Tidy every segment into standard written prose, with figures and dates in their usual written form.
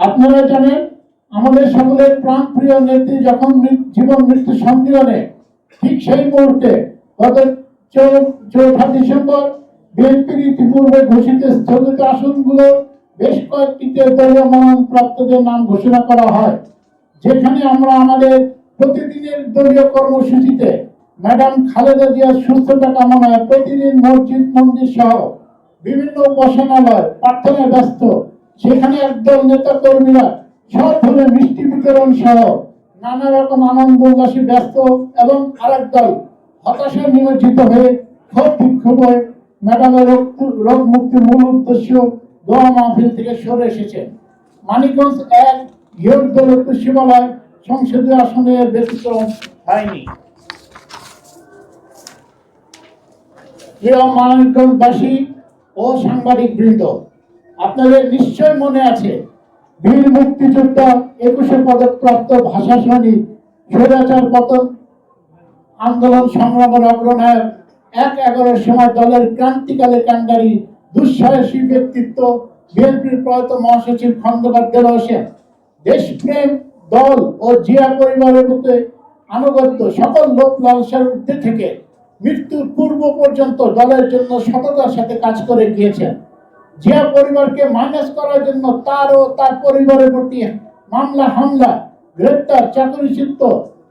আপনারা জানেন আমাদের সকলের প্রাণপ্রিয় নেত্রী যখন জীবন মৃত্যু সন্ধিক্ষণে ঠিক সেই মুহূর্তে গত 4 ডিসেম্বর বিএনপির ইতিপূর্বে ঘোষিত স্থগিত আসনগুলো বেশ কয়েকটিতে দলীয় মনোনয়নপ্রাপ্তদের নাম ঘোষণা করা হয়, যেখানে আমরা আমাদের প্রতিদিনের দলীয় কর্মসূচিতে ম্যাডাম খালেদা জিয়ার সুস্থতা কামনায় প্রতিদিন মসজিদ মন্দির সহ বিভিন্ন উপাসনালয় প্রার্থনায় ব্যস্ত। সেখানে একদল নেতা কর্মীরা সব ধরে মিষ্টি বিতরণ সহ নানা রকম আনন্দ উল্লাসে ব্যস্ত এবং আরেক দল হতাশায় নিমজ্জিত হয়ে ক্ষোভ বিক্ষোভ হয়ে ম্যাডামের রোগ মুক্তির মূল উদ্দেশ্য দোয়া মাহফিল থেকে সরে এসেছে। মানিকগঞ্জ 1 ঘিওরদৌলতপুর শিবালয় সংসদীয় আসনে ব্যতিক্রম হয়নি। প্রিয় মানিকগঞ্জবাসী ও সাংবাদিক বৃন্দ, আপনাদের নিশ্চয় মনে আছে বীর মুক্তিযোদ্ধা 21 পদকপ্রাপ্ত ভাষা সৈনিক স্বৈরাচার পতন আন্দোলন সংগ্রামের অগ্রনায়ক 1/11 সময় দলের ক্রান্তিকালে কান্ডারি দুঃসাহসী ব্যক্তিত্ব বিএনপির প্রয়াত মহাসচিব খন্দকার দেলোয়ার হোসেন দেশপ্রেম দল ও জিয়া পরিবারের মধ্যে আনুগত্য সকল লোক লালসার ঊর্ধ্বে থেকে মৃত্যুর পূর্ব পর্যন্ত দলের জন্য সততার সাথে কাজ করে গিয়েছেন। জিয়া পরিবারকে মাইনাস করার জন্য তার ও তার পরিবারের প্রতি মামলা হামলা, গ্রেপ্তার, চাকরিচ্যুত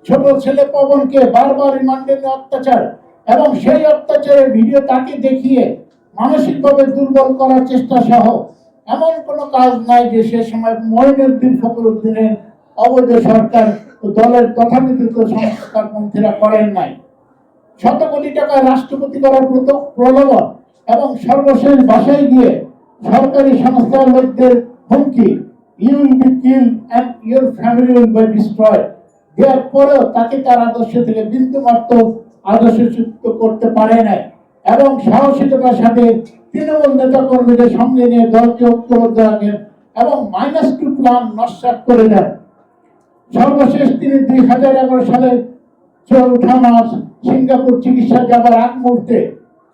ছোট ছেলে পবনকে বারবার রিমান্ডে অত্যাচার এবং সেই অত্যাচারের ভিডিও তাকে দেখিয়ে মানসিকভাবে দুর্বল করার চেষ্টা সহ এমন কোনো কাজ নাই যে সে সময় মঈনুদ্দিন ফখরুদ্দিনের অবৈধ সরকার ও দলের তথাকথিত সংস্কারপন্থীরা করেন নাই। শত কোটি টাকা রাষ্ট্রপতি করার প্রলোভন এবং সর্বশেষ বাসায় গিয়ে সরকারি সংস্থার লোকদের হুমকি, you will be killed and your family will be destroyed দেওয়ার পরেও তাকে তার আদর্শ থেকে বিন্দুমাত্র আদর্শচ্যুত করতে পারে না এবং সাহসিকতার সাথে তৃণমূল নেতা কর্মীদের সঙ্গে নিয়ে দলকে ঐক্যবদ্ধ রাখেন এবং -2 প্ল্যান নস্যাৎ করে দেন। সর্বশেষ তিনি 2011 সালে 4 মার্চ সিঙ্গাপুর চিকিৎসা যাবার আগ মুহূর্তে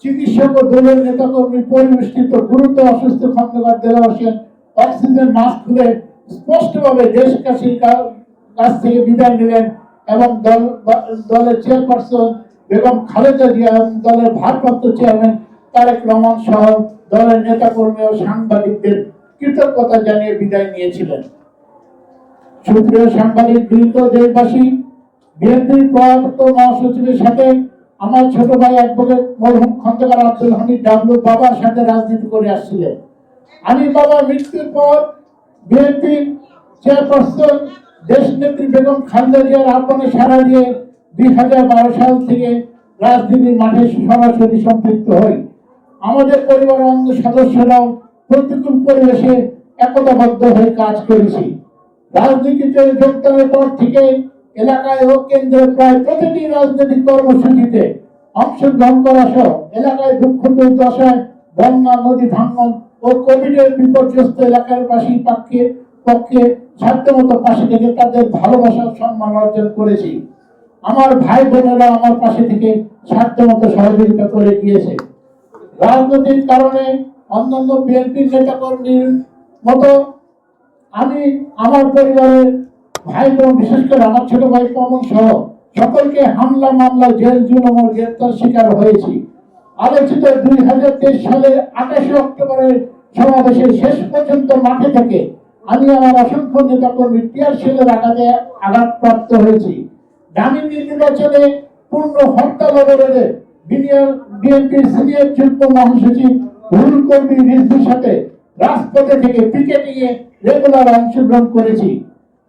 চিকিৎসক ও দলের নেতাকর্মী পরিবেষ্টিত গুরুতর অসুস্থ খন্দকার দেলোয়ার হোসেন অক্সিজেন মাস্ক খুলে স্পষ্টভাবে দেশবাসীর কাছ থেকে বিদায় নিলেন এবং দলের চেয়ারপারসন বেগম খালেদা জিয়া এবং দলের ভারপ্রাপ্ত চেয়ারম্যান তারেক রহমান সহ দলের নেতাকর্মী ও সাংবাদিকদের কৃতজ্ঞতা জানিয়ে বিদায় নিয়েছিলেন। সুপ্রিয় সাংবাদিক বৃন্দ, দেশবাসী, বিএনপির প্রয়াত মহাসচিবের সাথে আমার ছোট ভাই অ্যাডভোকেট মরহুম খন্দকার আব্দুল হামিদ ডাবলু বাবার সাথে রাজনীতি করে আসছিলেন। আমি বাবার মৃত্যুর পর বিএনপি চেয়ারপারসন দেশনেত্রী বেগম খালেদা জিয়ার আহ্বানে সাড়া দিয়ে 2012 সাল থেকে রাজনীতির মাঠে সরাসরি সম্পৃক্ত হই। আমাদের পরিবারের অঙ্গ সদস্যরাও প্রতিকূল পরিবেশে একতাবদ্ধ হয়ে কাজ করেছি। রাজনীতিতে যোগদানের পর থেকে এলাকায় ও কেন্দ্রে প্রায় প্রতিটি রাজনৈতিক কর্মসূচিতে অংশগ্রহণ করা সহ এলাকায় দুঃখ দুর্দশায়, বন্যা, নদী ভাঙন ও কোভিডের বিপর্যস্ত এলাকার পক্ষে সাধ্যমতো পাশে থেকে তাদের ভালোবাসা সম্মান অর্জন করেছি। আমার ভাই বোনেরা আমার পাশে থেকে সাধ্যমতো সহযোগিতা করে গিয়েছে। রাজনৈতিক কারণে অন্যান্য বিএনপির নেতা কর্মীর মতো আমি আমার পরিবারের ভাই বোন, বিশেষ করে আমার ছোট ভাই পবন সহ সকলকে হামলা মামলা, জেল জুলুম ও গ্রেপ্তার শিকার হয়েছি। আলোচিত 2023 সালের 28 অক্টোবরের সমাবেশের শেষ পর্যন্ত মাঠে থেকে আমি আমার অসংখ্য নেতা কর্মী টিয়ার শেলের আঘাতে আঘাতপ্রাপ্ত হয়েছি। জামিন নির্বাচনে পূর্ণ হরতাল অবরোধে বিএনপির সিনিয়র যুগ্ম মহাসচিব রুহুল কবি রিজভির সাথে রাজপথে থেকে পিকেটিং এ রেগুলার অংশগ্রহণ করেছি।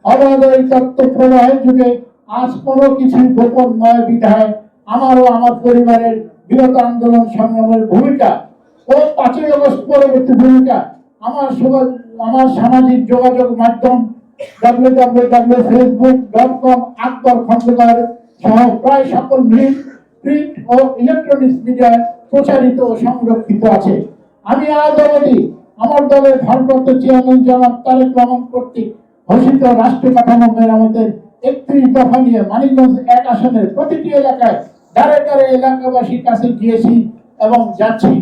অবাধ এই তথ্য প্রবাহের যুগে আজ কোনো কিছু গোপন নয় বিধায় আমার ও আমার পরিবারের বিগত আন্দোলন সংগ্রামের ভূমিকা ও 5ই আগস্ট পরবর্তী ভূমিকা আমার সামাজিক যোগাযোগ মাধ্যম www.facebook.com আকবর খন্দকার সহ প্রায় সকল প্রিন্ট ও ইলেকট্রনিক্স মিডিয়ায় প্রচারিত ও সংরক্ষিত আছে। আমি আজ অবধি আমার দলের ভারপ্রাপ্ত চেয়ারম্যান জনাব তারেক রহমান কর্তৃক ঘোষিত রাষ্ট্র কাঠামো মেরামতের 31 দফা নিয়ে মানিকগঞ্জ 1 আসনের প্রতিটি এলাকায় দ্বারে দ্বারে এলাকাবাসীর কাছে গিয়েছি এবং যাচ্ছি।